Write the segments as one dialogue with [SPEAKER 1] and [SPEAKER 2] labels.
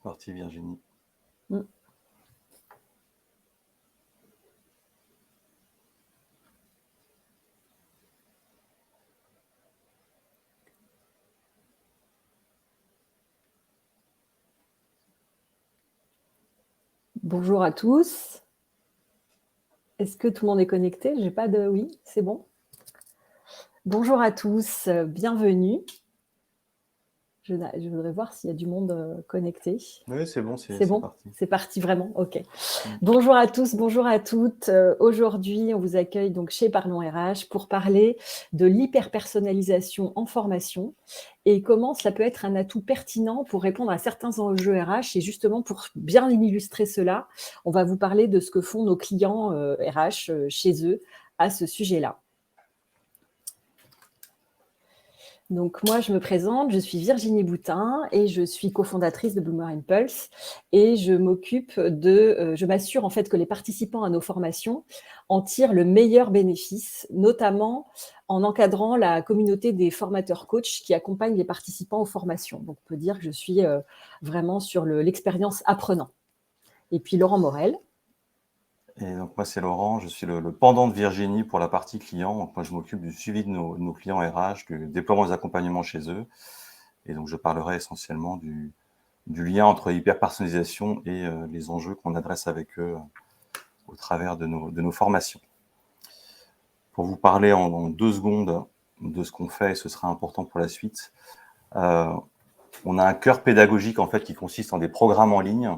[SPEAKER 1] Parti Virginie.
[SPEAKER 2] Bonjour à tous. Est-ce que tout le monde est connecté? J'ai pas de... Oui, c'est bon. Bonjour à tous, bienvenue. Je voudrais voir s'il y a du monde connecté.
[SPEAKER 1] Oui, c'est bon, c'est
[SPEAKER 2] bon
[SPEAKER 1] parti.
[SPEAKER 2] C'est parti vraiment, ok. Bonjour à tous, bonjour à toutes. Aujourd'hui, on vous accueille donc chez Parlons RH pour parler de l'hyperpersonnalisation en formation et comment cela peut être un atout pertinent pour répondre à certains enjeux RH. Et justement, pour bien illustrer cela, on va vous parler de ce que font nos clients RH chez eux à ce sujet-là. Donc moi, je me présente, je suis Virginie Boutin et je suis cofondatrice de Bloomer Impulse et je m'assure en fait que les participants à nos formations en tirent le meilleur bénéfice, notamment en encadrant la communauté des formateurs coachs qui accompagnent les participants aux formations. Donc on peut dire que je suis vraiment sur l'expérience apprenant. Et puis Laurent Morel.
[SPEAKER 1] Et donc moi c'est Laurent, je suis le pendant de Virginie pour la partie client. Donc moi je m'occupe du suivi de nos clients RH, du déploiement des accompagnements chez eux. Et donc je parlerai essentiellement du lien entre hyper-personnalisation et les enjeux qu'on adresse avec eux au travers de nos formations. Pour vous parler en 2 secondes de ce qu'on fait, et ce sera important pour la suite, on a un cœur pédagogique en fait qui consiste en des programmes en ligne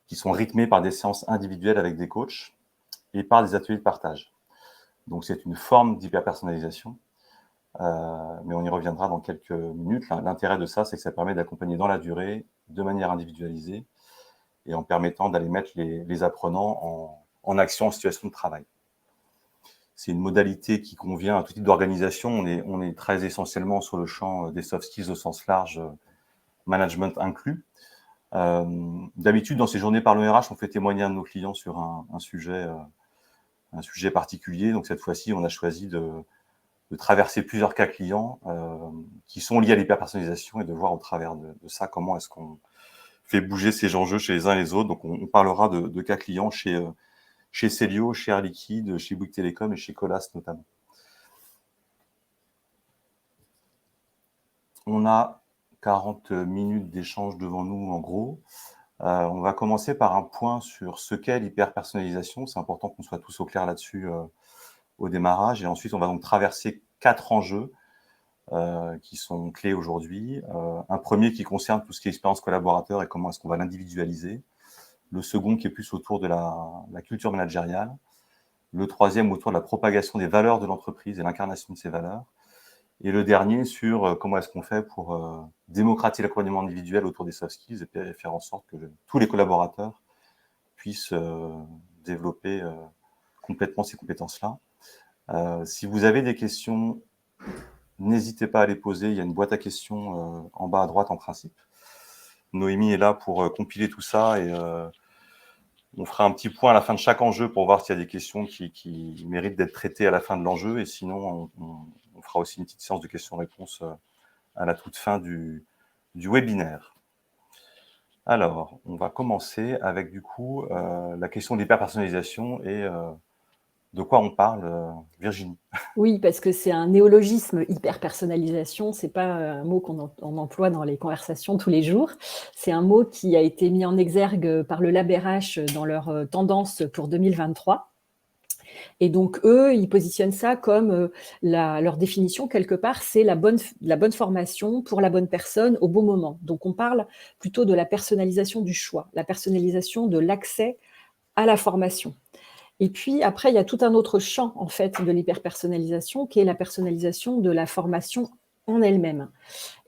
[SPEAKER 1] qui sont rythmés par des séances individuelles avec des coachs et par des ateliers de partage. Donc, c'est une forme d'hyper-personnalisation, mais on y reviendra dans quelques minutes. L'intérêt de ça, c'est que ça permet d'accompagner dans la durée, de manière individualisée, et en permettant d'aller mettre les apprenants en action en situation de travail. C'est une modalité qui convient à tout type d'organisation. On est très essentiellement sur le champ des soft skills au sens large, management inclus. D'habitude, dans ces journées Parlons RH, on fait témoigner un de nos clients sur un sujet particulier. Donc cette fois-ci, on a choisi de traverser plusieurs cas clients qui sont liés à l'hyperpersonnalisation et de voir au travers de ça comment est-ce qu'on fait bouger ces enjeux chez les uns et les autres. Donc on parlera de cas clients chez Célio, chez Air Liquide, chez Bouygues Télécom et chez Colas notamment. On a 40 minutes d'échange devant nous en gros. On va commencer par un point sur ce qu'est l'hyperpersonnalisation. C'est important qu'on soit tous au clair là-dessus au démarrage. Et ensuite, on va donc traverser 4 enjeux qui sont clés aujourd'hui. Un premier qui concerne tout ce qui est expérience collaborateur et comment est-ce qu'on va l'individualiser. Le second qui est plus autour de la culture managériale. Le troisième autour de la propagation des valeurs de l'entreprise et l'incarnation de ces valeurs. Et le dernier sur comment est-ce qu'on fait pour démocratiser l'accompagnement individuel autour des soft skills et faire en sorte que tous les collaborateurs puissent développer complètement ces compétences-là. Si vous avez des questions, n'hésitez pas à les poser. Il y a une boîte à questions en bas à droite en principe. Noémie est là pour compiler tout ça et on fera un petit point à la fin de chaque enjeu pour voir s'il y a des questions qui méritent d'être traitées à la fin de l'enjeu. Et sinon, on fera aussi une petite séance de questions-réponses à la toute fin du webinaire. Alors, on va commencer avec du coup la question de l'hyperpersonnalisation et de quoi on parle, Virginie?
[SPEAKER 2] Oui, parce que c'est un néologisme, hyper-personnalisation. C'est pas un mot qu'on emploie dans les conversations tous les jours. C'est un mot qui a été mis en exergue par le Lab RH dans leur tendance pour 2023. Et donc, eux, ils positionnent ça comme leur définition, quelque part, c'est la bonne formation pour la bonne personne au bon moment. Donc, on parle plutôt de la personnalisation du choix, la personnalisation de l'accès à la formation. Et puis, après, il y a tout un autre champ, en fait, de l'hyperpersonnalisation, qui est la personnalisation de la formation en elle-même.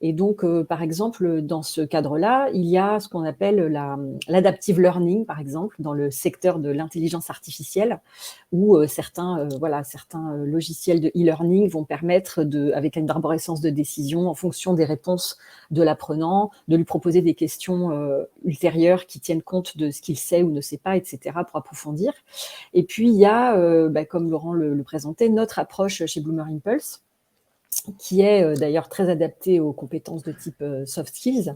[SPEAKER 2] Et donc, par exemple, dans ce cadre-là, il y a ce qu'on appelle l'adaptive learning, par exemple, dans le secteur de l'intelligence artificielle, où certains logiciels de e-learning vont permettre, avec une arborescence de décision, en fonction des réponses de l'apprenant, de lui proposer des questions ultérieures qui tiennent compte de ce qu'il sait ou ne sait pas, etc., pour approfondir. Et puis, il y a, comme Laurent le présentait, notre approche chez Bloomer Impulse, qui est d'ailleurs très adapté aux compétences de type soft skills.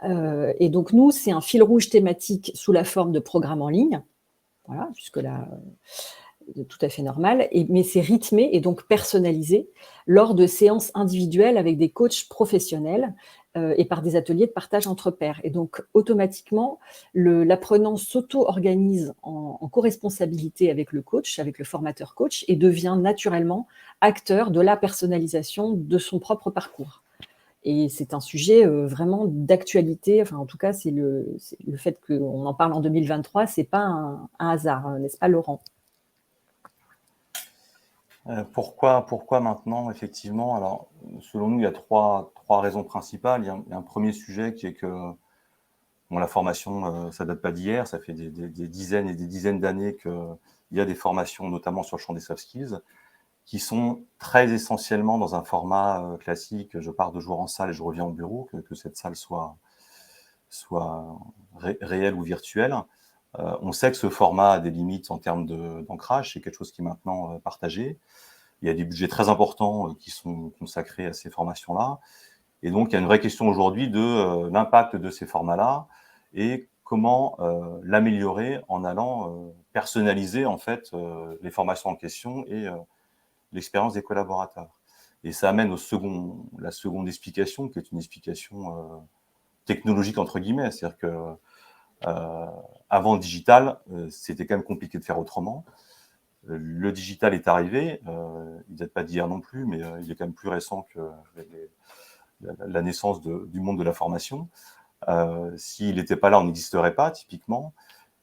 [SPEAKER 2] Et donc, nous, c'est un fil rouge thématique sous la forme de programmes en ligne. Voilà, jusque-là, tout à fait normal. Mais c'est rythmé et donc personnalisé lors de séances individuelles avec des coachs professionnels et par des ateliers de partage entre pairs. Et donc, automatiquement, l'apprenant s'auto-organise en co-responsabilité avec le coach, avec le formateur coach, et devient naturellement acteur de la personnalisation de son propre parcours. Et c'est un sujet vraiment d'actualité. Enfin, en tout cas, c'est le fait qu'on en parle en 2023, c'est pas un hasard, n'est-ce pas, Laurent?
[SPEAKER 1] Pourquoi maintenant, effectivement? Alors, selon nous, il y a trois raisons principales. Il y a un premier sujet qui est que bon, la formation, ça date pas d'hier, ça fait des dizaines et des dizaines d'années qu'il y a des formations, notamment sur le champ des soft skills, qui sont très essentiellement dans un format classique. Je pars 2 jours en salle et je reviens au bureau, que cette salle soit réelle ou virtuelle. On sait que ce format a des limites en termes d'ancrage, c'est quelque chose qui est maintenant partagé. Il y a des budgets très importants qui sont consacrés à ces formations-là. Et donc, il y a une vraie question aujourd'hui de l'impact de ces formats-là et comment l'améliorer en allant personnaliser en fait les formations en question et l'expérience des collaborateurs. Et ça amène la seconde explication, qui est une explication technologique entre guillemets, c'est-à-dire que avant le digital, c'était quand même compliqué de faire autrement. Le digital est arrivé, il date pas d'hier non plus, mais il est quand même plus récent que la naissance du monde de la formation. S'il n'était pas là, on n'existerait pas, typiquement.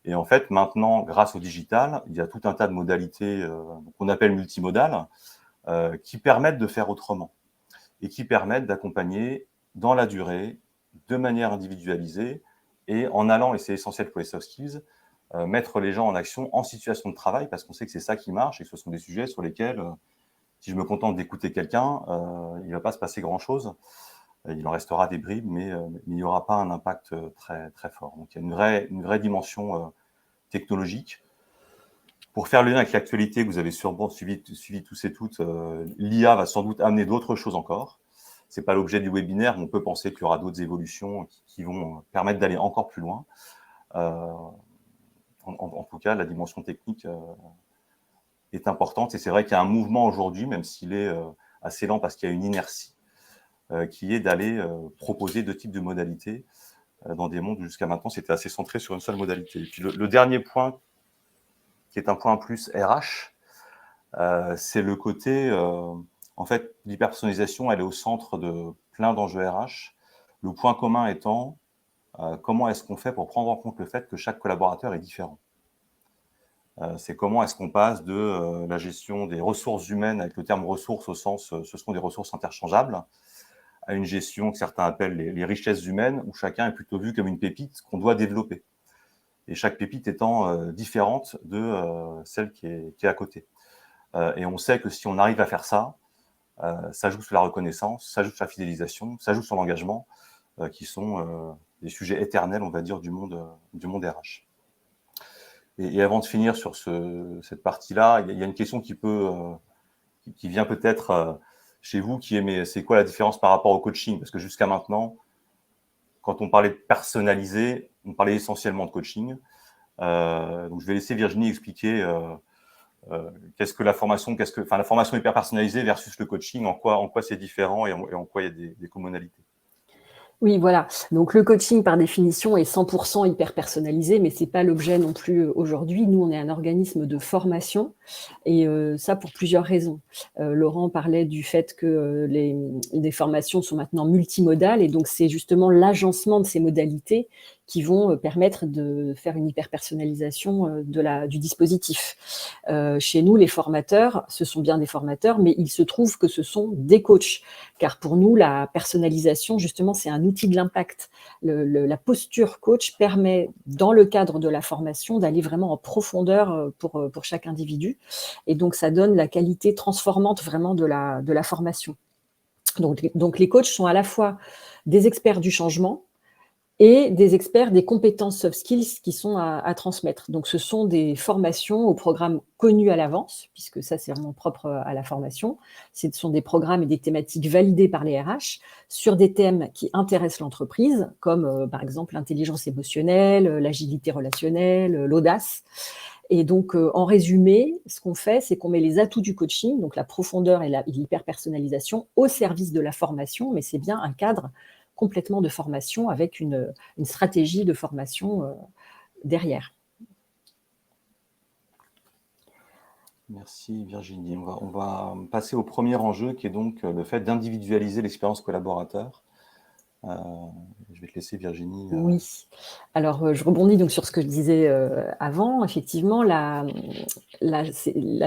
[SPEAKER 1] Et en fait, maintenant, grâce au digital, il y a tout un tas de modalités qu'on appelle multimodales qui permettent de faire autrement et qui permettent d'accompagner dans la durée, de manière individualisée et en allant, et c'est essentiel pour les soft skills, mettre les gens en action en situation de travail parce qu'on sait que c'est ça qui marche et que ce sont des sujets sur lesquels, si je me contente d'écouter quelqu'un, il ne va pas se passer grand-chose. Il en restera des bribes, mais il n'y aura pas un impact très, très fort. Donc, il y a une vraie dimension technologique. Pour faire le lien avec l'actualité que vous avez sûrement suivi tous et toutes, l'IA va sans doute amener d'autres choses encore. Ce n'est pas l'objet du webinaire, mais on peut penser qu'il y aura d'autres évolutions qui vont permettre d'aller encore plus loin. En tout cas, la dimension technique est importante. Et c'est vrai qu'il y a un mouvement aujourd'hui, même s'il est assez lent parce qu'il y a une inertie, qui est d'aller proposer deux types de modalités dans des mondes où jusqu'à maintenant, c'était assez centré sur une seule modalité. Et puis le dernier point, qui est un point plus RH, c'est le côté, en fait, l'hyperpersonnalisation, elle est au centre de plein d'enjeux RH. Le point commun étant, comment est-ce qu'on fait pour prendre en compte le fait que chaque collaborateur est différent. C'est comment est-ce qu'on passe de la gestion des ressources humaines, avec le terme ressources au sens, ce sont des ressources interchangeables, à une gestion que certains appellent les richesses humaines, où chacun est plutôt vu comme une pépite qu'on doit développer. Et chaque pépite étant différente de celle qui est à côté. Et on sait que si on arrive à faire ça, ça joue sur la reconnaissance, ça joue sur la fidélisation, ça joue sur l'engagement, qui sont des sujets éternels, on va dire, du monde RH. Et avant de finir sur cette partie-là, il y a une question qui vient peut-être chez vous, qui est, mais c'est quoi la différence par rapport au coaching? Parce que jusqu'à maintenant, quand on parlait de personnaliser, on parlait essentiellement de coaching. Donc, je vais laisser Virginie expliquer qu'est-ce que la formation, la formation hyper personnalisée versus le coaching, en quoi c'est différent et en quoi il y a des commonalités.
[SPEAKER 2] Oui, voilà. Donc, le coaching, par définition, est 100% hyper personnalisé, mais ce n'est pas l'objet non plus aujourd'hui. Nous, on est un organisme de formation et ça pour plusieurs raisons. Laurent parlait du fait que les formations sont maintenant multimodales et donc c'est justement l'agencement de ces modalités qui vont permettre de faire une hyper-personnalisation du dispositif. Chez nous, les formateurs, ce sont bien des formateurs, mais il se trouve que ce sont des coachs. Car pour nous, la personnalisation, justement, c'est un outil de l'impact. La posture coach permet, dans le cadre de la formation, d'aller vraiment en profondeur pour chaque individu. Et donc, ça donne la qualité transformante vraiment de la formation. Donc, les coachs sont à la fois des experts du changement, et des experts des compétences soft skills qui sont à transmettre. Donc, ce sont des formations au programme connus à l'avance, puisque ça, c'est vraiment propre à la formation. Ce sont des programmes et des thématiques validés par les RH sur des thèmes qui intéressent l'entreprise, comme par exemple l'intelligence émotionnelle, l'agilité relationnelle, l'audace. Et donc, en résumé, ce qu'on fait, c'est qu'on met les atouts du coaching, donc la profondeur et l'hyper-personnalisation, au service de la formation, mais c'est bien un cadre complètement de formation avec une stratégie de formation derrière.
[SPEAKER 1] Merci Virginie. On va passer au premier enjeu qui est donc le fait d'individualiser l'expérience collaborateur. Je vais te laisser Virginie.
[SPEAKER 2] Oui, alors je rebondis donc sur ce que je disais avant. Effectivement, la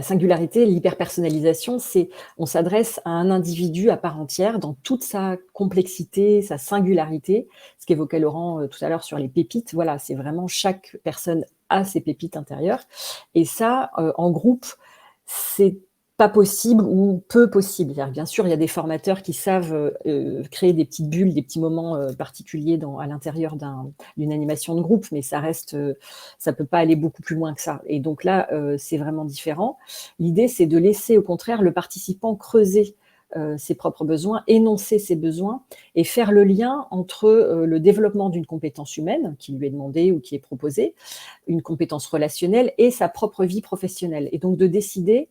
[SPEAKER 2] singularité, l'hyperpersonnalisation, c'est on s'adresse à un individu à part entière dans toute sa complexité, sa singularité. Ce qu'évoquait Laurent tout à l'heure sur les pépites, voilà, c'est vraiment chaque personne a ses pépites intérieures. Et ça, en groupe, c'est pas possible ou peu possible. Bien sûr, il y a des formateurs qui savent créer des petites bulles, des petits moments particuliers à l'intérieur d'une animation de groupe, mais ça peut pas aller beaucoup plus loin que ça. Et donc là, c'est vraiment différent. L'idée, c'est de laisser au contraire le participant creuser ses propres besoins, énoncer ses besoins et faire le lien entre le développement d'une compétence humaine qui lui est demandée ou qui est proposée, une compétence relationnelle et sa propre vie professionnelle. Et donc de décider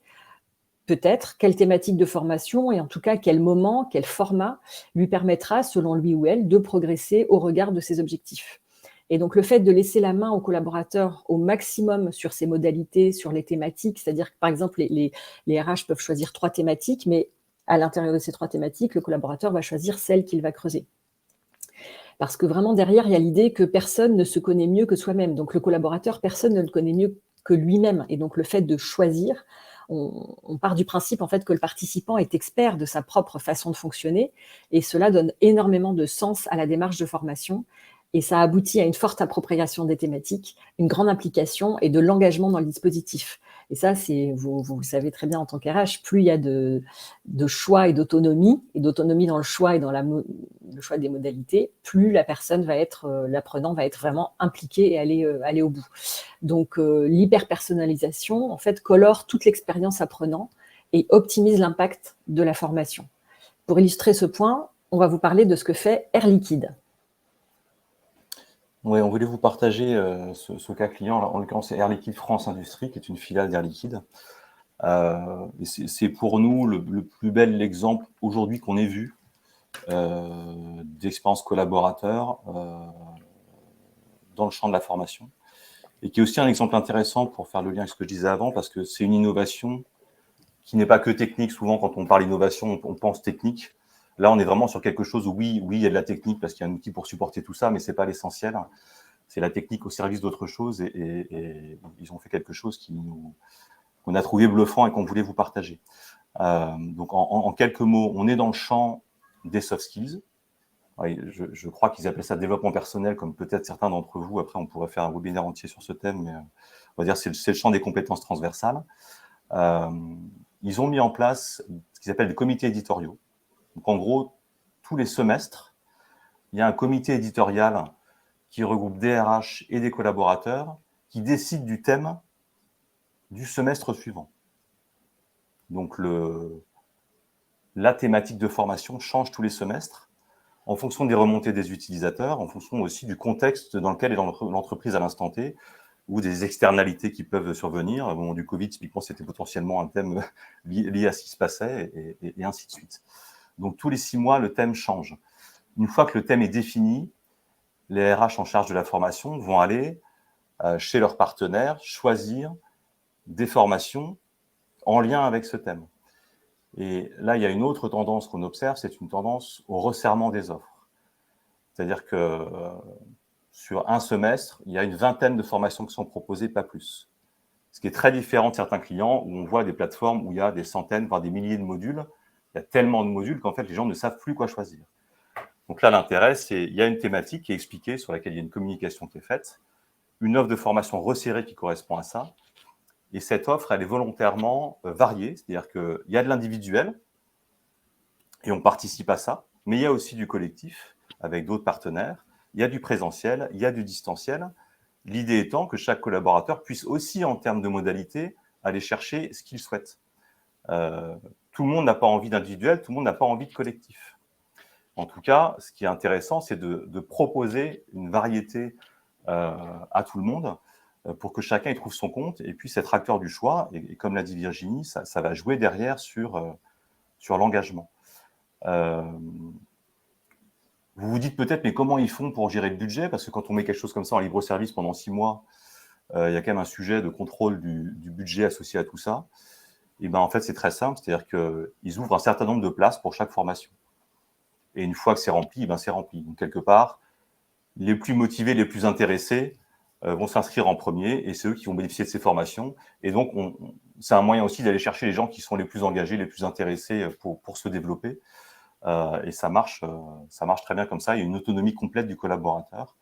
[SPEAKER 2] peut-être quelle thématique de formation et en tout cas quel moment, quel format lui permettra, selon lui ou elle, de progresser au regard de ses objectifs. Et donc le fait de laisser la main aux collaborateurs au maximum sur ces modalités, sur les thématiques, c'est-à-dire que par exemple les RH peuvent choisir 3 thématiques, mais à l'intérieur de ces 3 thématiques, le collaborateur va choisir celle qu'il va creuser. Parce que vraiment derrière, il y a l'idée que personne ne se connaît mieux que soi-même. Donc le collaborateur, personne ne le connaît mieux que lui-même. Et donc le fait de choisir, on part du principe en fait que le participant est expert de sa propre façon de fonctionner et cela donne énormément de sens à la démarche de formation et ça aboutit à une forte appropriation des thématiques, une grande implication et de l'engagement dans le dispositif. Et ça, vous savez très bien en tant qu'RH, plus il y a de choix et d'autonomie dans le choix et dans le choix des modalités, plus la personne va être, l'apprenant va être vraiment impliqué et aller au bout. Donc, l'hyper-personnalisation, en fait, colore toute l'expérience apprenant et optimise l'impact de la formation. Pour illustrer ce point, on va vous parler de ce que fait Air Liquide.
[SPEAKER 1] Oui, on voulait vous partager ce cas client. Alors, en l'occurrence, c'est Air Liquide France Industrie, qui est une filiale d'Air Liquide. C'est pour nous le plus bel exemple aujourd'hui qu'on ait vu d'expérience collaborateur dans le champ de la formation. Et qui est aussi un exemple intéressant pour faire le lien avec ce que je disais avant, parce que c'est une innovation qui n'est pas que technique. Souvent, quand on parle innovation, on pense technique. Là, on est vraiment sur quelque chose où, oui, il y a de la technique parce qu'il y a un outil pour supporter tout ça, mais ce n'est pas l'essentiel. C'est la technique au service d'autre chose et ils ont fait quelque chose qu'on a trouvé bluffant et qu'on voulait vous partager. Donc, en quelques mots, on est dans le champ des soft skills. Oui, je crois qu'ils appellent ça développement personnel, comme peut-être certains d'entre vous. Après, on pourrait faire un webinaire entier sur ce thème, mais on va dire que c'est le champ des compétences transversales. Ils ont mis en place ce qu'ils appellent des comités éditoriaux. Donc, en gros, tous les semestres, il y a un comité éditorial qui regroupe des RH et des collaborateurs qui décident du thème du semestre suivant. Donc, la thématique de formation change tous les semestres en fonction des remontées des utilisateurs, en fonction aussi du contexte dans lequel est l'entreprise à l'instant T, ou des externalités qui peuvent survenir. Au moment du Covid, typiquement, c'était potentiellement un thème lié à ce qui se passait, et ainsi de suite. Donc, tous les 6 mois, le thème change. Une fois que le thème est défini, les RH en charge de la formation vont aller chez leurs partenaires choisir des formations en lien avec ce thème. Et là, il y a une autre tendance qu'on observe, c'est une tendance au resserrement des offres. C'est-à-dire que sur un semestre, il y a une vingtaine de formations qui sont proposées, pas plus. Ce qui est très différent de certains clients où on voit des plateformes où il y a des centaines, voire des milliers de modules. Il y a tellement de modules qu'en fait, les gens ne savent plus quoi choisir. Donc là, l'intérêt, c'est qu'il y a une thématique qui est expliquée, sur laquelle il y a une communication qui est faite, une offre de formation resserrée qui correspond à ça. Et cette offre, elle est volontairement variée, c'est-à-dire qu'il y a de l'individuel, et on participe à ça, mais il y a aussi du collectif, avec d'autres partenaires, il y a du présentiel, il y a du distanciel. L'idée étant que chaque collaborateur puisse aussi, en termes de modalités, aller chercher ce qu'il souhaite. Tout le monde n'a pas envie d'individuel, tout le monde n'a pas envie de collectif. En tout cas, ce qui est intéressant, c'est de proposer une variété à tout le monde pour que chacun y trouve son compte et puisse être acteur du choix. Et comme l'a dit Virginie, ça va jouer derrière sur l'engagement. Vous vous dites peut-être, mais comment ils font pour gérer le budget? Parce que quand on met quelque chose comme ça en libre service pendant 6 mois, il y a quand même un sujet de contrôle du budget associé à tout ça. Et ben en fait, c'est très simple, c'est-à-dire qu'ils ouvrent un certain nombre de places pour chaque formation. Et une fois que c'est rempli, ben c'est rempli. Donc, quelque part, les plus motivés, les plus intéressés vont s'inscrire en premier et c'est eux qui vont bénéficier de ces formations. Et donc, c'est un moyen aussi d'aller chercher les gens qui sont les plus engagés, les plus intéressés pour se développer. Et ça marche très bien comme ça. Il y a une autonomie complète du collaborateur.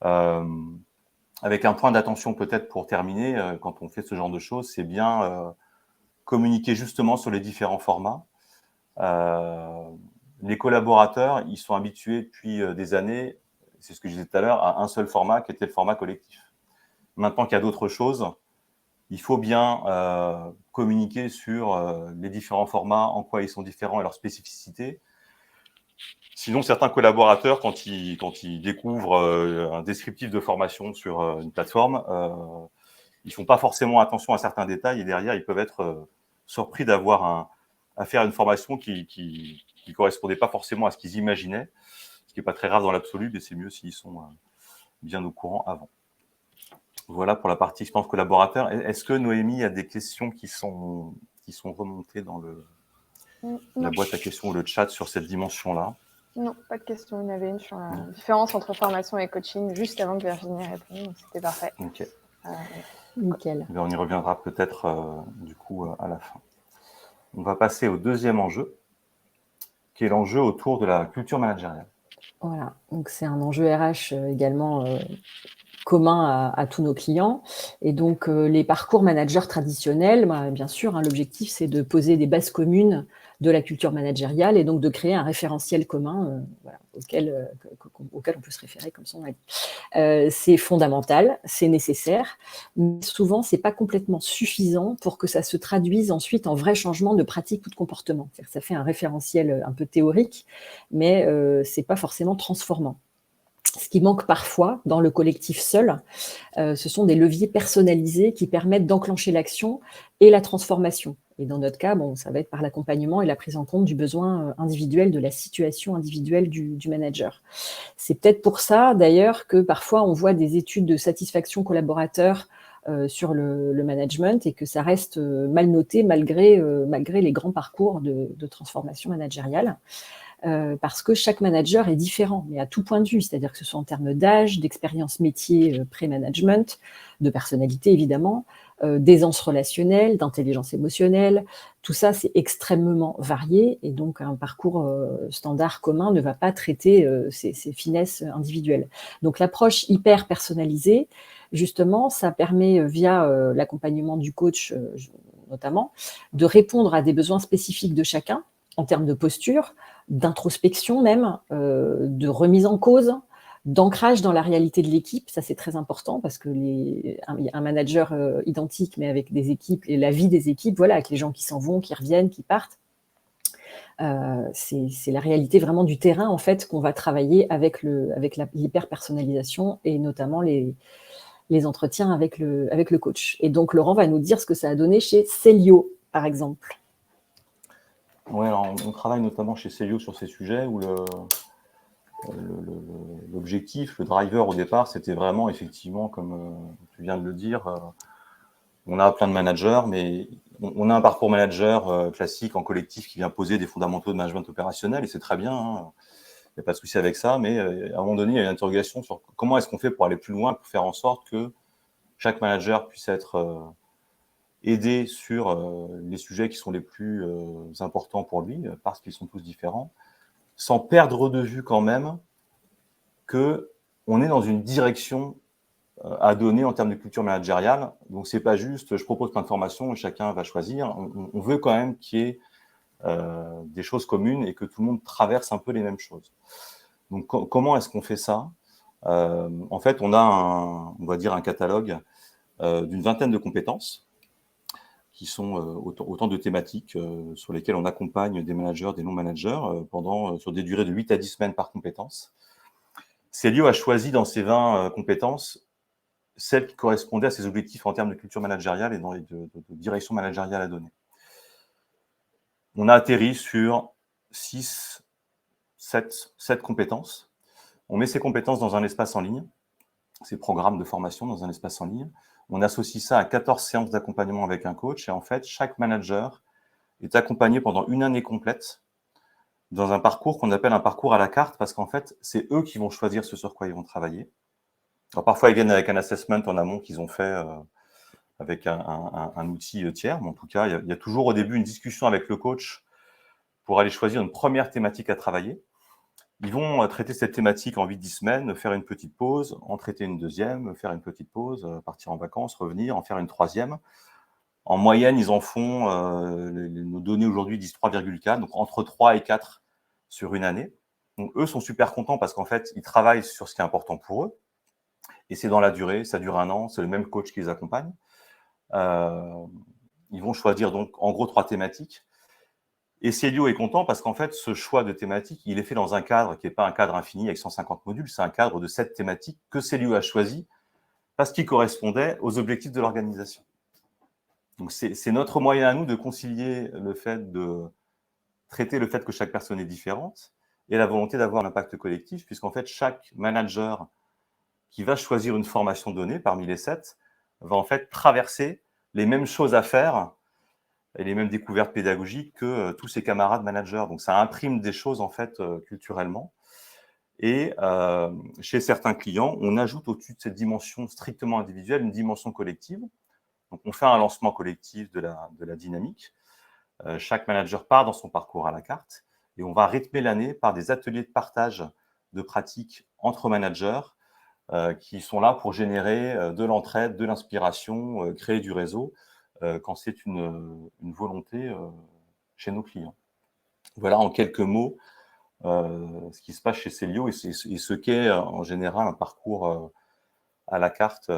[SPEAKER 1] Avec un point d'attention peut-être pour terminer, quand on fait ce genre de choses, c'est bien communiquer justement sur les différents formats. Les collaborateurs, ils sont habitués depuis des années, c'est ce que je disais tout à l'heure, à un seul format qui était le format collectif. Maintenant qu'il y a d'autres choses, il faut bien communiquer sur les différents formats, en quoi ils sont différents et leurs spécificités. Sinon, certains collaborateurs, quand ils découvrent un descriptif de formation sur une plateforme, ils ne font pas forcément attention à certains détails et derrière, ils peuvent être surpris d'avoir à faire une formation qui ne correspondait pas forcément à ce qu'ils imaginaient, ce qui n'est pas très grave dans l'absolu, mais c'est mieux s'ils sont bien au courant avant. Voilà pour la partie expérience collaborateur. Est-ce que Noémie a des questions qui sont remontées dans la boîte à questions ou le chat sur cette dimension-là?
[SPEAKER 3] Non, pas de question. Il y en avait une sur la différence entre formation et coaching juste avant que Virginie réponde, donc c'était parfait.
[SPEAKER 1] Ok.
[SPEAKER 2] Nickel.
[SPEAKER 1] On y reviendra peut-être du coup à la fin. On va passer au deuxième enjeu, qui est l'enjeu autour de la culture managériale.
[SPEAKER 2] Voilà, donc c'est un enjeu RH également commun à tous nos clients. Et donc, les parcours managers traditionnels, bien sûr, l'objectif, c'est de poser des bases communes de la culture managériale et donc de créer un référentiel commun auquel on peut se référer, comme son nom dit. C'est fondamental, c'est nécessaire, mais souvent, ce n'est pas complètement suffisant pour que ça se traduise ensuite en vrai changement de pratique ou de comportement. C'est-à-dire que ça fait un référentiel un peu théorique, mais ce n'est pas forcément transformant. Ce qui manque parfois dans le collectif seul, ce sont des leviers personnalisés qui permettent d'enclencher l'action et la transformation. Et dans notre cas, ça va être par l'accompagnement et la prise en compte du besoin individuel, de la situation individuelle du manager. C'est peut-être pour ça, d'ailleurs, que parfois on voit des études de satisfaction collaborateur sur le management et que ça reste mal noté malgré les grands parcours de transformation managériale. Parce que chaque manager est différent, mais à tout point de vue, c'est-à-dire que ce soit en termes d'âge, d'expérience métier pré-management, de personnalité évidemment, d'aisance relationnelle, d'intelligence émotionnelle, tout ça c'est extrêmement varié et donc un parcours standard commun ne va pas traiter ces finesses individuelles. Donc l'approche hyper personnalisée, justement, ça permet via l'accompagnement du coach notamment, de répondre à des besoins spécifiques de chacun en termes de posture, d'introspection même, de remise en cause, d'ancrage dans la réalité de l'équipe. Ça, c'est très important parce que un manager identique, mais avec des équipes et la vie des équipes, voilà, avec les gens qui s'en vont, qui reviennent, qui partent. C'est la réalité vraiment du terrain, en fait, qu'on va travailler avec l'hyper-personnalisation et notamment les entretiens avec le coach. Et donc, Laurent va nous dire ce que ça a donné chez Célio, par exemple.
[SPEAKER 1] Oui, on travaille notamment chez Célio sur ces sujets où l'objectif, le driver au départ, c'était vraiment effectivement, comme tu viens de le dire, on a plein de managers, mais on a un parcours manager classique en collectif qui vient poser des fondamentaux de management opérationnel et c'est très bien, hein, il n'y a pas de souci avec ça, mais à un moment donné, il y a une interrogation sur comment est-ce qu'on fait pour aller plus loin, pour faire en sorte que chaque manager puisse être aider sur les sujets qui sont les plus importants pour lui, parce qu'ils sont tous différents, sans perdre de vue quand même qu'on est dans une direction à donner en termes de culture managériale. Donc, ce n'est pas juste, je propose plein de formations et chacun va choisir. On veut quand même qu'il y ait des choses communes et que tout le monde traverse un peu les mêmes choses. Donc, comment est-ce qu'on fait ça ? En fait, on a on va dire un catalogue d'une vingtaine de compétences qui sont autant de thématiques sur lesquelles on accompagne des managers, des non-managers sur des durées de 8 à 10 semaines par compétence. Célio a choisi dans ces 20 compétences celles qui correspondaient à ses objectifs en termes de culture managériale et de direction managériale à donner. On a atterri sur 7 compétences. On met ces compétences dans un espace en ligne, ces programmes de formation dans un espace en ligne. On associe ça à 14 séances d'accompagnement avec un coach. Et en fait, chaque manager est accompagné pendant une année complète dans un parcours qu'on appelle un parcours à la carte, parce qu'en fait, c'est eux qui vont choisir ce sur quoi ils vont travailler. Alors, parfois, ils viennent avec un assessment en amont qu'ils ont fait avec un outil tiers, mais en tout cas, il y a toujours au début une discussion avec le coach pour aller choisir une première thématique à travailler. Ils vont traiter cette thématique en 8-10 semaines, faire une petite pause, en traiter une deuxième, faire une petite pause, partir en vacances, revenir, en faire une troisième. En moyenne, ils en font, nos données aujourd'hui disent 3,4, donc entre 3 et 4 sur une année. Donc, eux sont super contents parce qu'en fait, ils travaillent sur ce qui est important pour eux. Et c'est dans la durée, ça dure 1 an, c'est le même coach qui les accompagne. Ils vont choisir donc en gros 3 thématiques. Et Célio est content parce qu'en fait, ce choix de thématique, il est fait dans un cadre qui n'est pas un cadre infini avec 150 modules, c'est un cadre de 7 thématiques que Célio a choisi parce qu'il correspondait aux objectifs de l'organisation. Donc, c'est notre moyen à nous de concilier le fait de traiter le fait que chaque personne est différente et la volonté d'avoir un impact collectif, puisqu'en fait, chaque manager qui va choisir une formation donnée parmi les 7 va en fait traverser les mêmes choses à faire et les mêmes découvertes pédagogiques que tous ses camarades managers. Donc, ça imprime des choses, en fait, culturellement. Et chez certains clients, on ajoute au-dessus de cette dimension strictement individuelle une dimension collective. Donc, on fait un lancement collectif de la dynamique. Chaque manager part dans son parcours à la carte et on va rythmer l'année par des ateliers de partage de pratiques entre managers qui sont là pour générer de l'entraide, de l'inspiration, créer du réseau quand c'est une volonté chez nos clients. Voilà en quelques mots ce qui se passe chez Célio et ce qu'est en général un parcours à la carte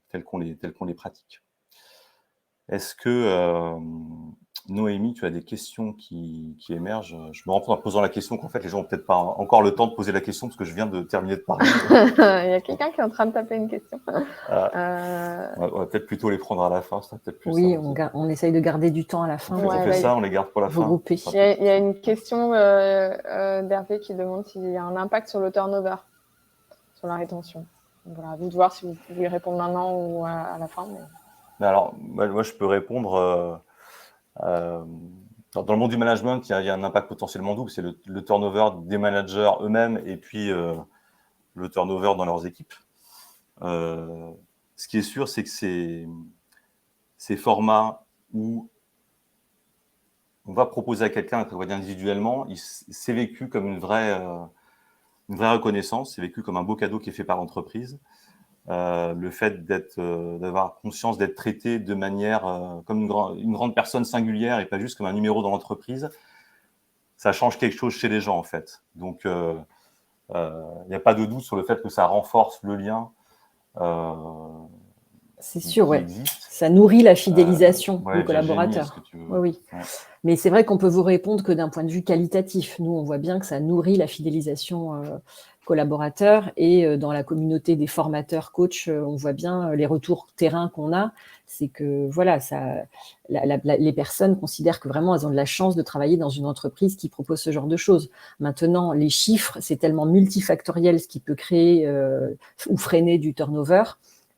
[SPEAKER 1] tel qu'on les pratique. Est-ce que, Noémie, tu as des questions qui émergent? Je me rends compte en posant la question qu'en fait, les gens n'ont peut-être pas encore le temps de poser la question parce que je viens de terminer de parler.
[SPEAKER 3] Il y a quelqu'un qui est en train de taper une question.
[SPEAKER 1] On va peut-être plutôt les prendre à la fin. Ça peut-être plus
[SPEAKER 2] Oui,
[SPEAKER 1] simple.
[SPEAKER 2] on essaye de garder du temps à la fin.
[SPEAKER 3] Ouais,
[SPEAKER 1] on fait ça, on les garde pour la fin.
[SPEAKER 2] Regrouper.
[SPEAKER 3] Il y a une question d'Hervé qui demande s'il y a un impact sur le turnover, sur la rétention. Donc, voilà, à vous de voir si vous pouvez répondre maintenant ou à la fin.
[SPEAKER 1] Mais alors, moi, je peux répondre. Dans le monde du management, il y a un impact potentiellement double. C'est le turnover des managers eux-mêmes et puis le turnover dans leurs équipes. Ce qui est sûr, c'est que ces formats où on va proposer à quelqu'un de travailler individuellement, c'est vécu comme une vraie reconnaissance, c'est vécu comme un beau cadeau qui est fait par l'entreprise. Le fait d'avoir conscience d'être traité de manière comme une grande personne singulière et pas juste comme un numéro dans l'entreprise, ça change quelque chose chez les gens en fait. Donc, il n'y a pas de doute sur le fait que ça renforce le lien.
[SPEAKER 2] C'est sûr, ouais.
[SPEAKER 1] Existe.
[SPEAKER 2] Ça nourrit la fidélisation du collaborateur. Oui.
[SPEAKER 1] Ouais.
[SPEAKER 2] Mais c'est vrai qu'on peut vous répondre que d'un point de vue qualitatif. Nous, on voit bien que ça nourrit la fidélisation collaborateur et dans la communauté des formateurs, coachs, on voit bien les retours terrain qu'on a. C'est que voilà, les personnes considèrent que vraiment elles ont de la chance de travailler dans une entreprise qui propose ce genre de choses. Maintenant, les chiffres, c'est tellement multifactoriel ce qui peut créer ou freiner du turnover.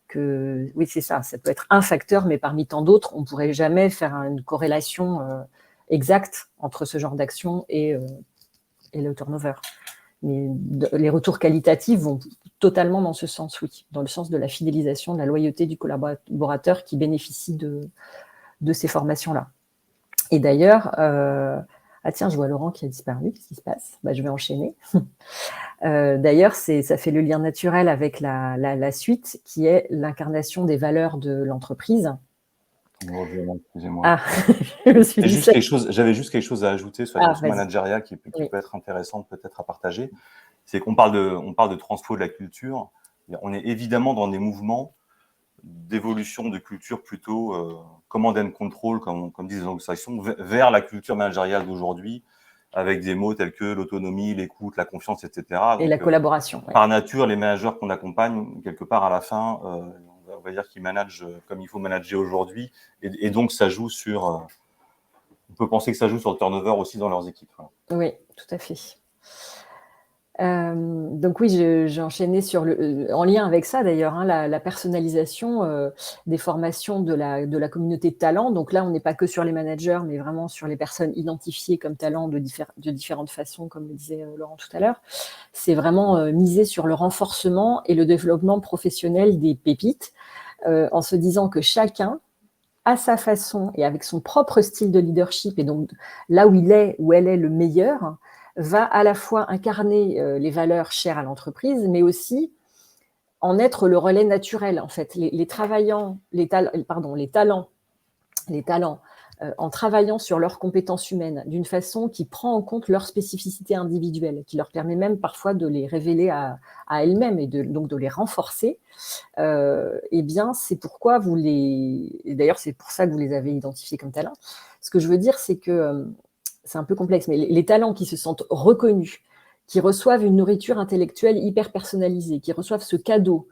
[SPEAKER 2] Que oui, c'est ça peut être un facteur, mais parmi tant d'autres, on ne pourrait jamais faire une corrélation exacte entre ce genre d'action et le turnover. Mais les retours qualitatifs vont totalement dans ce sens, oui, dans le sens de la fidélisation, de la loyauté du collaborateur qui bénéficie de ces formations-là. Et d'ailleurs, ah tiens, je vois Laurent qui a disparu, qu'est-ce qui se passe ? Je vais enchaîner. D'ailleurs, ça fait le lien naturel avec la suite, qui est l'incarnation des valeurs de l'entreprise.
[SPEAKER 1] Excusez-moi.
[SPEAKER 2] Ah, je me suis
[SPEAKER 1] dit j'avais juste quelque chose à ajouter sur la dimension managériale qui peut être intéressante peut-être à partager. c'est qu'on parle de transfo de la culture. On est évidemment dans des mouvements d'évolution de culture plutôt command and control, comme disent les anglo-saxons, vers la culture managériale d'aujourd'hui, avec des mots tels que l'autonomie, l'écoute, la confiance, etc.
[SPEAKER 2] Et
[SPEAKER 1] donc,
[SPEAKER 2] la collaboration.
[SPEAKER 1] Par nature, les managers qu'on accompagne, quelque part à la fin, on va dire qu'ils managent comme il faut manager aujourd'hui, et donc ça joue sur... on peut penser que ça joue sur le turnover aussi dans leurs équipes. Voilà.
[SPEAKER 2] Oui, tout à fait. Donc oui, j'ai enchaîné en lien avec ça d'ailleurs, hein, la personnalisation des formations de la communauté de talents. Donc là, on n'est pas que sur les managers, mais vraiment sur les personnes identifiées comme talents de différentes façons, comme le disait Laurent tout à l'heure. C'est vraiment miser sur le renforcement et le développement professionnel des pépites, en se disant que chacun, à sa façon et avec son propre style de leadership, et donc là où il est, où elle est le meilleur, va à la fois incarner les valeurs chères à l'entreprise, mais aussi en être le relais naturel. En fait, les talents, en travaillant sur leurs compétences humaines d'une façon qui prend en compte leurs spécificités individuelles, qui leur permet même parfois de les révéler à elles-mêmes et donc de les renforcer, eh bien, c'est pourquoi et d'ailleurs, c'est pour ça que vous les avez identifiés comme talents. Ce que je veux dire, c'est que c'est un peu complexe, mais les talents qui se sentent reconnus, qui reçoivent une nourriture intellectuelle hyper personnalisée, qui reçoivent ce cadeau,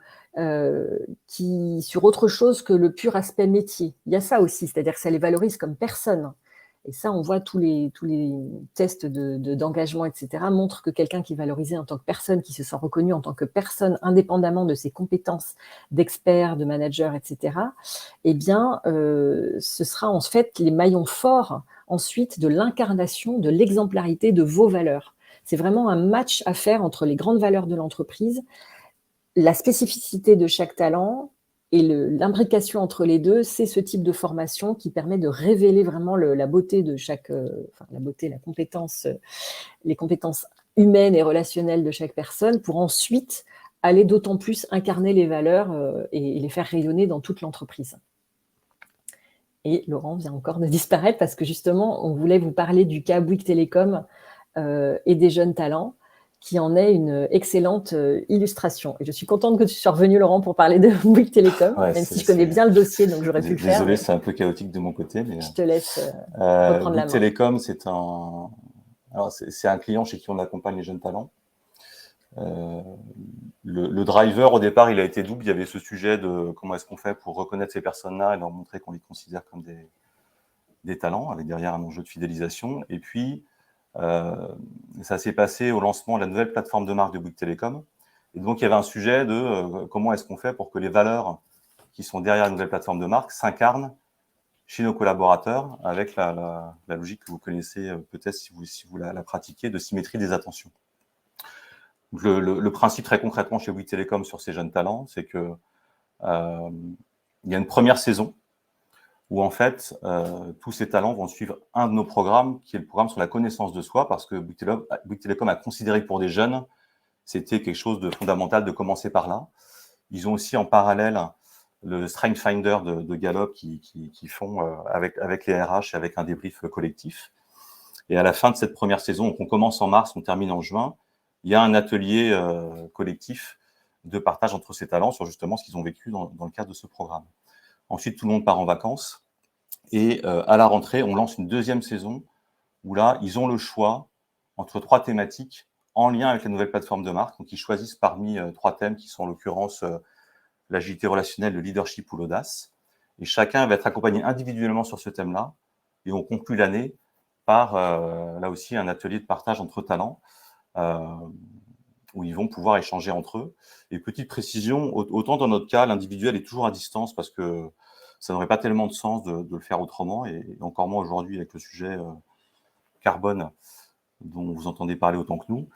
[SPEAKER 2] qui sur autre chose que le pur aspect métier. Il y a ça aussi, c'est-à-dire que ça les valorise comme personne. Et ça, on voit tous les tests d'engagement, etc., montrent que quelqu'un qui est valorisé en tant que personne, qui se sent reconnu en tant que personne, indépendamment de ses compétences d'expert, de manager, etc., eh bien, ce sera en fait les maillons forts ensuite de l'incarnation, de l'exemplarité de vos valeurs. C'est vraiment un match à faire entre les grandes valeurs de l'entreprise, la spécificité de chaque talent et l'imbrication entre les deux, c'est ce type de formation qui permet de révéler vraiment la beauté de chaque, la beauté, la compétence, les compétences humaines et relationnelles de chaque personne pour ensuite aller d'autant plus incarner les valeurs et les faire rayonner dans toute l'entreprise. Et Laurent vient encore de disparaître parce que justement, on voulait vous parler du cas Bouygues Télécom et des jeunes talents, qui en est une excellente illustration. Et je suis contente que tu sois revenu, Laurent, pour parler de Bouygues Télécom, même si je connais bien le dossier, donc j'aurais pu le faire.
[SPEAKER 1] Désolé, c'est un peu chaotique de mon côté. Mais,
[SPEAKER 2] je te laisse reprendre la main.
[SPEAKER 1] Bouygues Télécom, c'est un client chez qui on accompagne les jeunes talents. Le driver, au départ, il a été double. Il y avait ce sujet de comment est-ce qu'on fait pour reconnaître ces personnes-là et leur montrer qu'on les considère comme des talents, avec derrière un enjeu de fidélisation. Et puis, ça s'est passé au lancement de la nouvelle plateforme de marque de Bouygues Télécom. Et donc, il y avait un sujet de comment est-ce qu'on fait pour que les valeurs qui sont derrière la nouvelle plateforme de marque s'incarnent chez nos collaborateurs avec la logique que vous connaissez peut-être si vous la pratiquez, de symétrie des attentions. Donc, le principe très concrètement chez Bouygues Télécom sur ces jeunes talents, c'est que il y a une première saison où en fait, tous ces talents vont suivre un de nos programmes, qui est le programme sur la connaissance de soi, parce que Bouygues Télécom a considéré que pour des jeunes, c'était quelque chose de fondamental de commencer par là. Ils ont aussi en parallèle le Strength Finder de Gallup qui font avec les RH et avec un débrief collectif. Et à la fin de cette première saison, donc on commence en mars, on termine en juin, il y a un atelier collectif de partage entre ces talents sur justement ce qu'ils ont vécu dans le cadre de ce programme. Ensuite, tout le monde part en vacances. Et à la rentrée, on lance une deuxième saison où là, ils ont le choix entre 3 thématiques en lien avec la nouvelle plateforme de marque. Donc, ils choisissent parmi 3 thèmes qui sont en l'occurrence l'agilité relationnelle, le leadership ou l'audace. Et chacun va être accompagné individuellement sur ce thème-là. Et on conclut l'année par, là aussi, un atelier de partage entre talents où ils vont pouvoir échanger entre eux. Et petite précision, autant dans notre cas, l'individuel est toujours à distance parce que ça n'aurait pas tellement de sens de le faire autrement, et encore moins aujourd'hui avec le sujet carbone dont vous entendez parler autant que nous.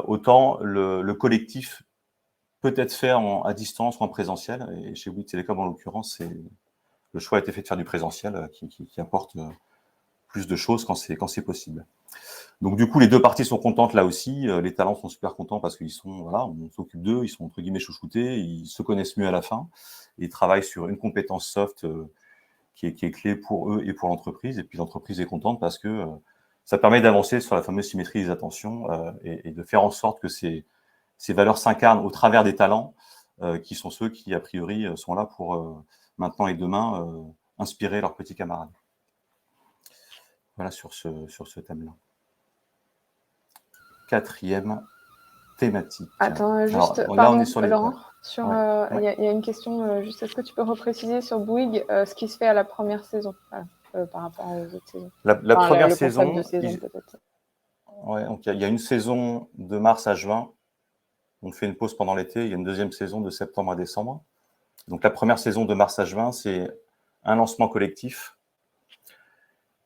[SPEAKER 1] Autant le collectif peut être fait à distance ou en présentiel, et chez Bouygues Télécom en l'occurrence, le choix a été fait de faire du présentiel qui apporte plus de choses quand c'est possible. Donc du coup, les deux parties sont contentes là aussi. Les talents sont super contents parce qu'ils sont, voilà, on s'occupe d'eux, ils sont entre guillemets chouchoutés, ils se connaissent mieux à la fin. Ils travaillent sur une compétence soft qui est clé pour eux et pour l'entreprise. Et puis l'entreprise est contente parce que ça permet d'avancer sur la fameuse symétrie des attentions et de faire en sorte que ces valeurs s'incarnent au travers des talents qui sont ceux qui, a priori, sont là pour maintenant et demain inspirer leurs petits camarades. Voilà sur ce thème-là. 4e thématique.
[SPEAKER 3] Attends, juste,
[SPEAKER 1] alors,
[SPEAKER 3] pardon,
[SPEAKER 1] là, on est sur les...
[SPEAKER 3] Laurent, il
[SPEAKER 1] ouais.
[SPEAKER 3] y a une question, juste, est-ce que tu peux repréciser sur Bouygues ce qui se fait à la première saison, voilà, par rapport aux autres saisons?
[SPEAKER 1] La première
[SPEAKER 3] le
[SPEAKER 1] saison,
[SPEAKER 3] concept de saison, peut-être.
[SPEAKER 1] Ouais, donc il y a une saison de mars à juin, on fait une pause pendant l'été, il y a une deuxième saison de septembre à décembre. Donc la première saison de mars à juin, c'est un lancement collectif.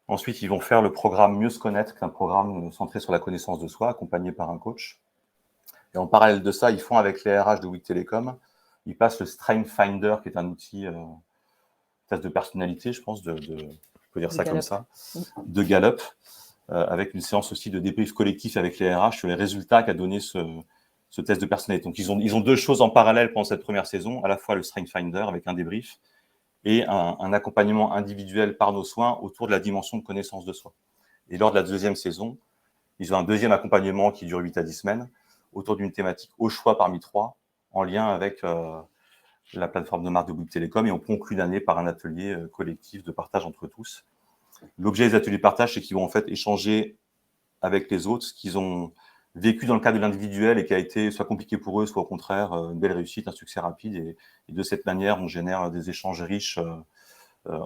[SPEAKER 1] Ensuite, ils vont faire le programme Mieux se connaître, qui est un programme centré sur la connaissance de soi, accompagné par un coach. Et en parallèle de ça, ils font avec les RH de Bouygues Télécom, ils passent le Strength Finder, qui est un outil test de personnalité, je pense, je peux dire ça comme ça, de Gallup, avec une séance aussi de débrief collectif avec les RH sur les résultats qu'a donné ce test de personnalité. Donc, ils ont deux choses en parallèle pendant cette première saison, à la fois le Strength Finder avec un débrief et un accompagnement individuel par nos soins autour de la dimension de connaissance de soi. Et lors de la deuxième saison, ils ont un deuxième accompagnement qui dure 8 à 10 semaines autour d'une thématique au choix parmi 3 en lien avec la plateforme de marque de Bouygues Télécom et on conclut l'année par un atelier collectif de partage entre tous. L'objet des ateliers de partage, c'est qu'ils vont en fait échanger avec les autres ce qu'ils ont vécu dans le cadre de l'individuel et qui a été soit compliqué pour eux, soit au contraire une belle réussite, un succès rapide. Et de cette manière, on génère des échanges riches,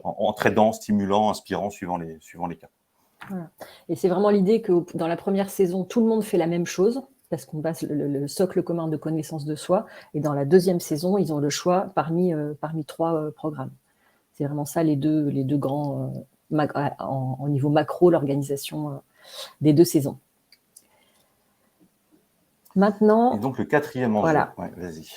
[SPEAKER 1] entraidants, stimulants, inspirants, suivant les cas.
[SPEAKER 2] Voilà. Et c'est vraiment l'idée que dans la première saison, tout le monde fait la même chose, parce qu'on passe le socle commun de connaissance de soi. Et dans la deuxième saison, ils ont le choix parmi 3 programmes. C'est vraiment ça les deux grands, au niveau macro, l'organisation des 2 saisons. Maintenant,
[SPEAKER 1] et donc le 4e enjeu,
[SPEAKER 2] voilà.
[SPEAKER 1] Ouais, vas-y.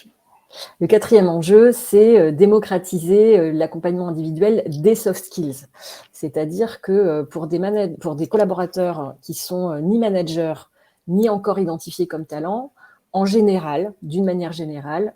[SPEAKER 2] Le 4e enjeu, c'est démocratiser l'accompagnement individuel des soft skills. C'est-à-dire que pour des collaborateurs qui sont ni managers, ni encore identifiés comme talents, en général, d'une manière générale,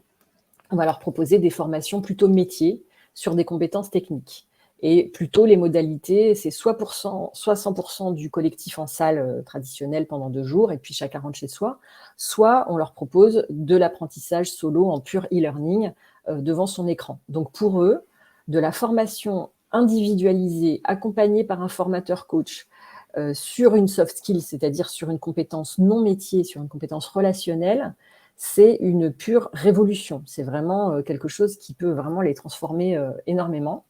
[SPEAKER 2] on va leur proposer des formations plutôt métiers sur des compétences techniques. Et plutôt les modalités, c'est soit 100% du collectif en salle traditionnelle pendant 2 jours, et puis chacun rentre chez soi, soit on leur propose de l'apprentissage solo en pur e-learning devant son écran. Donc pour eux, de la formation individualisée, accompagnée par un formateur coach sur une soft skill, c'est-à-dire sur une compétence non métier, sur une compétence relationnelle, c'est une pure révolution. C'est vraiment quelque chose qui peut vraiment les transformer énormément.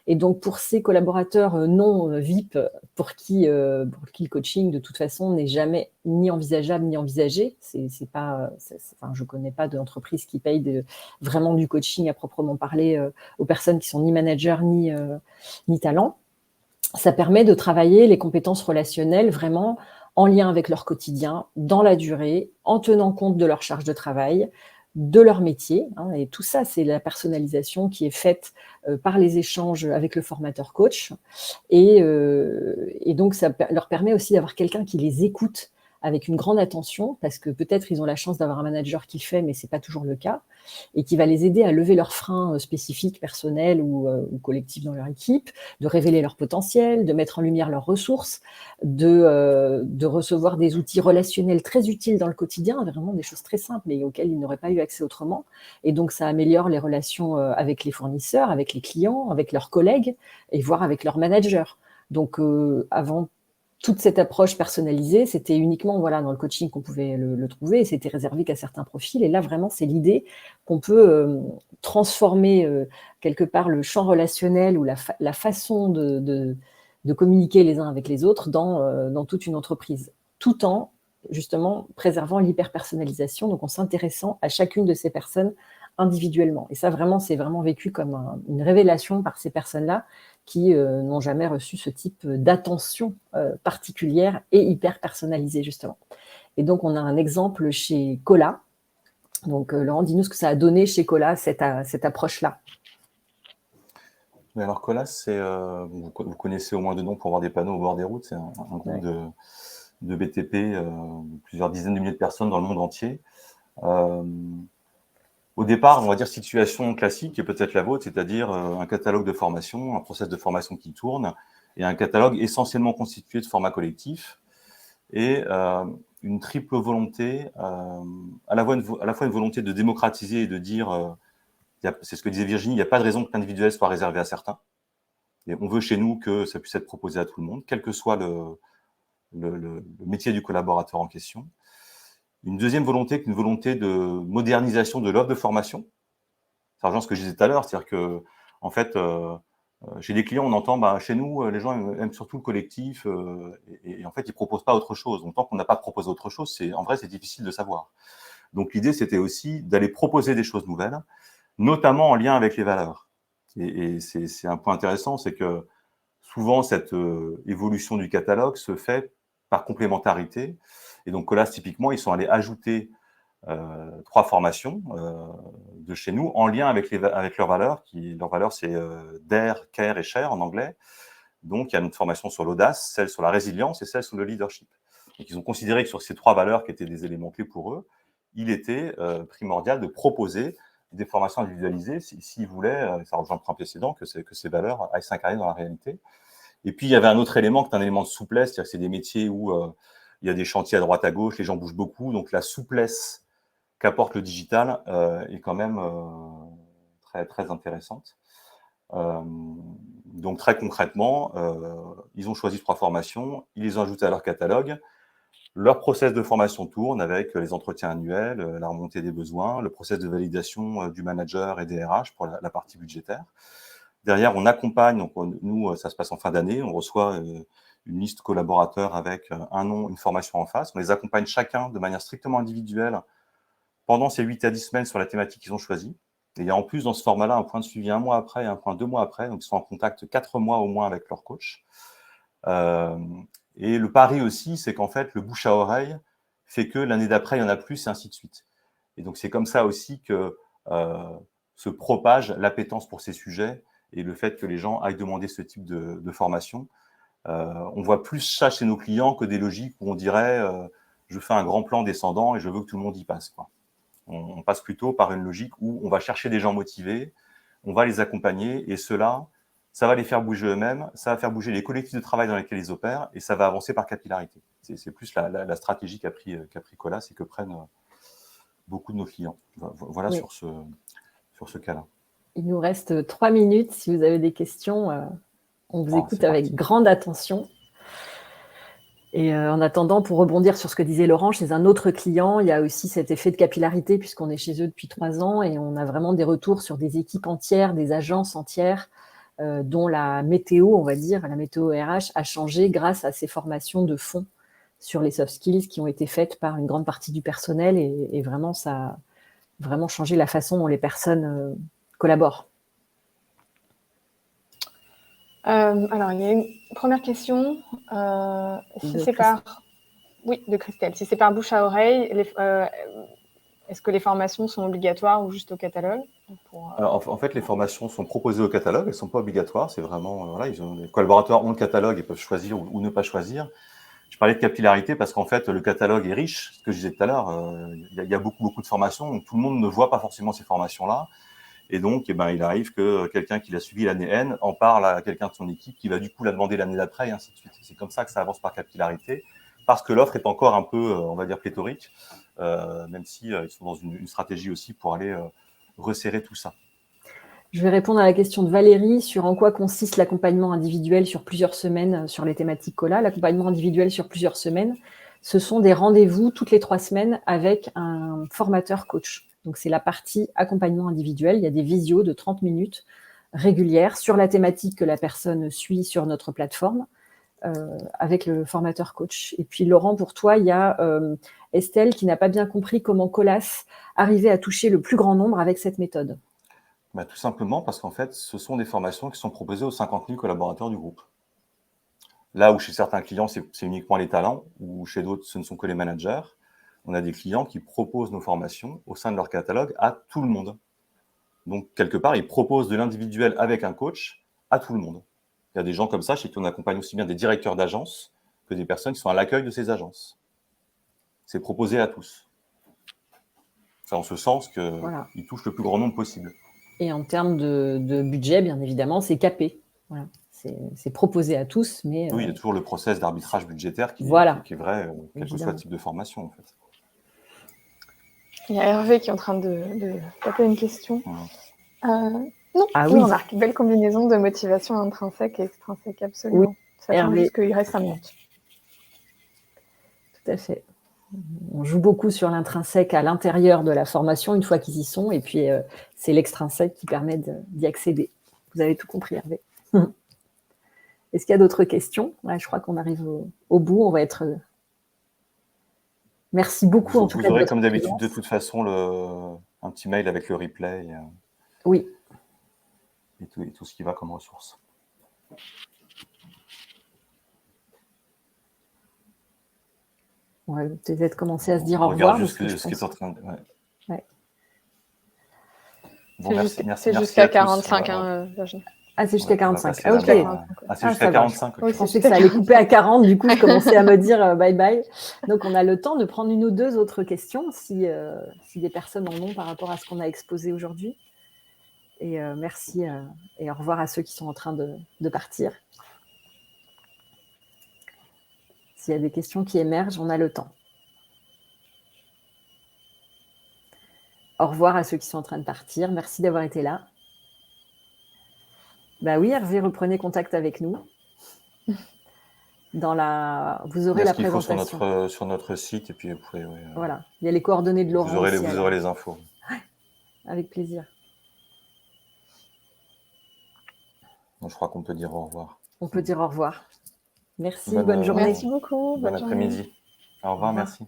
[SPEAKER 2] Et donc, pour ces collaborateurs non VIP, pour qui le coaching, de toute façon, n'est jamais ni envisageable ni envisagé, je ne connais pas d'entreprise qui paye vraiment du coaching à proprement parler aux personnes qui sont ni managers ni talents. Ça permet de travailler les compétences relationnelles vraiment en lien avec leur quotidien, dans la durée, en tenant compte de leur charge de travail, de leur métier. Et tout ça, c'est la personnalisation qui est faite par les échanges avec le formateur coach. Et donc, ça leur permet aussi d'avoir quelqu'un qui les écoute avec une grande attention, parce que peut-être ils ont la chance d'avoir un manager qui le fait, mais ce n'est pas toujours le cas, et qui va les aider à lever leurs freins spécifiques, personnels ou collectifs dans leur équipe, de révéler leur potentiel, de mettre en lumière leurs ressources, de recevoir des outils relationnels très utiles dans le quotidien, vraiment des choses très simples, mais auxquelles ils n'auraient pas eu accès autrement. Et donc, ça améliore les relations avec les fournisseurs, avec les clients, avec leurs collègues, et voire avec leurs managers. Donc, avant toute cette approche personnalisée, c'était uniquement dans le coaching qu'on pouvait le trouver, et c'était réservé qu'à certains profils. Et là, vraiment, c'est l'idée qu'on peut transformer quelque part le champ relationnel ou la façon de communiquer les uns avec les autres dans toute une entreprise, tout en, justement, préservant l'hyper-personnalisation, donc en s'intéressant à chacune de ces personnes individuellement. Et ça, vraiment, c'est vraiment vécu comme une révélation par ces personnes-là qui n'ont jamais reçu ce type d'attention particulière et hyper personnalisée, justement. Et donc, on a un exemple chez Cola. Donc, Laurent, dis-nous ce que ça a donné chez Cola, cette approche-là.
[SPEAKER 1] Mais alors, Colas, vous connaissez au moins de noms pour voir des panneaux au bord des routes. C'est un groupe de BTP, plusieurs dizaines de milliers de personnes dans le monde entier. Au départ, on va dire situation classique, et peut-être la vôtre, c'est-à-dire un catalogue de formation, un process de formation qui tourne, et un catalogue essentiellement constitué de formats collectifs et une triple volonté, à la fois une volonté de démocratiser et de dire, c'est ce que disait Virginie, il n'y a pas de raison que l'individuel soit réservé à certains. Et on veut chez nous que ça puisse être proposé à tout le monde, quel que soit le métier du collaborateur en question. Une deuxième volonté, une volonté de modernisation de l'offre de formation. Ça rejoint ce que je disais tout à l'heure, c'est-à-dire que, en fait, chez des clients, on entend, chez nous, les gens aiment surtout le collectif, et en fait, ils ne proposent pas autre chose. Donc, tant qu'on n'a pas proposé autre chose, en vrai, c'est difficile de savoir. Donc, l'idée, c'était aussi d'aller proposer des choses nouvelles, notamment en lien avec les valeurs. Et c'est un point intéressant, c'est que souvent, cette évolution du catalogue se fait par complémentarité. Et donc, Colas, typiquement, ils sont allés ajouter 3 formations de chez nous en lien avec leurs valeurs. Leurs valeurs, c'est Dare, Care et Share en anglais. Donc, il y a une formation sur l'audace, celle sur la résilience et celle sur le leadership. Donc, ils ont considéré que sur ces 3 valeurs qui étaient des éléments clés pour eux, il était primordial de proposer des formations individualisées s'ils voulaient, ça rejoint le point précédent, que ces valeurs aillent s'incarner dans la réalité. Et puis, il y avait un autre élément qui est un élément de souplesse, c'est-à-dire que c'est des métiers où il y a des chantiers à droite à gauche, les gens bougent beaucoup, donc la souplesse qu'apporte le digital est quand même très, très intéressante. Donc, très concrètement, ils ont choisi 3 formations, ils les ont ajoutées à leur catalogue. Leur process de formation tourne avec les entretiens annuels, la remontée des besoins, le process de validation du manager et des RH pour la partie budgétaire. Derrière, on accompagne, donc nous, ça se passe en fin d'année, on reçoit une liste collaborateurs avec un nom, une formation en face. On les accompagne chacun de manière strictement individuelle pendant ces 8 à 10 semaines sur la thématique qu'ils ont choisie. Et il y a en plus dans ce format-là un point de suivi 1 mois après et un point 2 mois après. Donc, ils sont en contact 4 mois au moins avec leur coach. Et le pari aussi, c'est qu'en fait, le bouche à oreille fait que l'année d'après, il y en a plus et ainsi de suite. Et donc, c'est comme ça aussi que se propage l'appétence pour ces sujets et le fait que les gens aillent demander ce type de formation. On voit plus ça chez nos clients que des logiques où on dirait je fais un grand plan descendant et je veux que tout le monde y passe, quoi. On passe plutôt par une logique où on va chercher des gens motivés, on va les accompagner et ceux-là, ça va les faire bouger eux-mêmes, ça va faire bouger les collectifs de travail dans lesquels ils opèrent et ça va avancer par capillarité. C'est plus la stratégie qu'a pris Colas et que prennent beaucoup de nos clients. Voilà, oui. sur ce cas-là.
[SPEAKER 2] Il nous reste 3 minutes. Si vous avez des questions, on vous écoute avec grande attention. Et en attendant, pour rebondir sur ce que disait Laurent, chez un autre client, il y a aussi cet effet de capillarité puisqu'on est chez eux depuis 3 ans et on a vraiment des retours sur des équipes entières, des agences entières dont la météo, on va dire, la météo RH a changé grâce à ces formations de fond sur les soft skills qui ont été faites par une grande partie du personnel et vraiment, ça a vraiment changé la façon dont les personnes collaborent.
[SPEAKER 3] Alors, il y a une première question. Si c'est de Christelle. Si c'est par bouche à oreille, est-ce que les formations sont obligatoires ou juste au catalogue
[SPEAKER 1] Alors, en fait, les formations sont proposées au catalogue, elles ne sont pas obligatoires. C'est vraiment, les collaborateurs ont le catalogue et peuvent choisir ou ne pas choisir. Je parlais de capillarité parce qu'en fait, le catalogue est riche. Ce que je disais tout à l'heure, il y a beaucoup de formations. Donc, tout le monde ne voit pas forcément ces formations-là. Et donc, il arrive que quelqu'un qui l'a suivi l'année N en parle à quelqu'un de son équipe qui va du coup la demander l'année d'après et ainsi de suite. C'est comme ça que ça avance par capillarité, parce que l'offre est encore un peu, on va dire, pléthorique, même si ils sont dans une stratégie aussi pour aller resserrer tout ça.
[SPEAKER 2] Je vais répondre à la question de Valérie sur en quoi consiste l'accompagnement individuel sur plusieurs semaines sur les thématiques Colas. L'accompagnement individuel sur plusieurs semaines, ce sont des rendez-vous toutes les 3 semaines avec un formateur coach. Donc, c'est la partie accompagnement individuel. Il y a des visios de 30 minutes régulières sur la thématique que la personne suit sur notre plateforme avec le formateur coach. Et puis, Laurent, pour toi, il y a Estelle qui n'a pas bien compris comment Colas arrivait à toucher le plus grand nombre avec cette méthode.
[SPEAKER 1] Tout simplement parce qu'en fait, ce sont des formations qui sont proposées aux 50 000 collaborateurs du groupe. Là où chez certains clients, c'est uniquement les talents, ou chez d'autres, ce ne sont que les managers. On a des clients qui proposent nos formations au sein de leur catalogue à tout le monde. Donc, quelque part, ils proposent de l'individuel avec un coach à tout le monde. Il y a des gens comme ça chez qui on accompagne aussi bien des directeurs d'agence que des personnes qui sont à l'accueil de ces agences. C'est proposé à tous. C'est en ce sens qu'ils touchent le plus grand nombre possible.
[SPEAKER 2] Et en termes de budget, bien évidemment, c'est capé. Voilà. c'est proposé à tous, mais...
[SPEAKER 1] Oui, il y a toujours le process d'arbitrage budgétaire qui est vrai, quel que soit le type de formation, en fait.
[SPEAKER 3] Il y a Hervé qui est en train de taper une question. Non,
[SPEAKER 2] oui.
[SPEAKER 3] remarque, belle combinaison de motivation intrinsèque et extrinsèque, absolument. Oui. Sachant juste qu'il reste 5 minutes.
[SPEAKER 2] Tout à fait. On joue beaucoup sur l'intrinsèque à l'intérieur de la formation, une fois qu'ils y sont, et puis c'est l'extrinsèque qui permet d'y accéder. Vous avez tout compris, Hervé. Est-ce qu'il y a d'autres questions? Je crois qu'on arrive au bout. On va être... Merci beaucoup, en tout cas.
[SPEAKER 1] Vous aurez, comme d'habitude, de toute façon, un petit mail avec le replay.
[SPEAKER 2] Oui.
[SPEAKER 1] Et tout ce qui va comme ressource.
[SPEAKER 2] On va peut-être commencer à se dire au revoir.
[SPEAKER 1] On regarde juste ce qui est en train de...
[SPEAKER 3] Bon, c'est jusqu'à 45, Virginie.
[SPEAKER 2] Ah, c'est jusqu'à 45.
[SPEAKER 1] Ah, ok. C'est jusqu'à 45.
[SPEAKER 2] Je pensais que ça allait couper à 40. Du coup, je commençais à me dire bye bye. Donc, on a le temps de prendre une ou deux autres questions si des personnes en ont par rapport à ce qu'on a exposé aujourd'hui. Et merci et au revoir à ceux qui sont en train de partir. S'il y a des questions qui émergent, on a le temps. Au revoir à ceux qui sont en train de partir. Merci d'avoir été là. Bah oui, Hervé, reprenez contact avec nous. Vous aurez la présentation.
[SPEAKER 1] Sur notre site et puis vous pouvez...
[SPEAKER 2] Voilà, il y a les coordonnées de Laurent.
[SPEAKER 1] Vous aurez les infos.
[SPEAKER 2] Avec plaisir.
[SPEAKER 1] Donc, je crois qu'on peut dire au revoir.
[SPEAKER 2] On peut dire au revoir. Merci, bonne journée.
[SPEAKER 3] Merci beaucoup.
[SPEAKER 1] Bon après-midi. Au revoir, merci.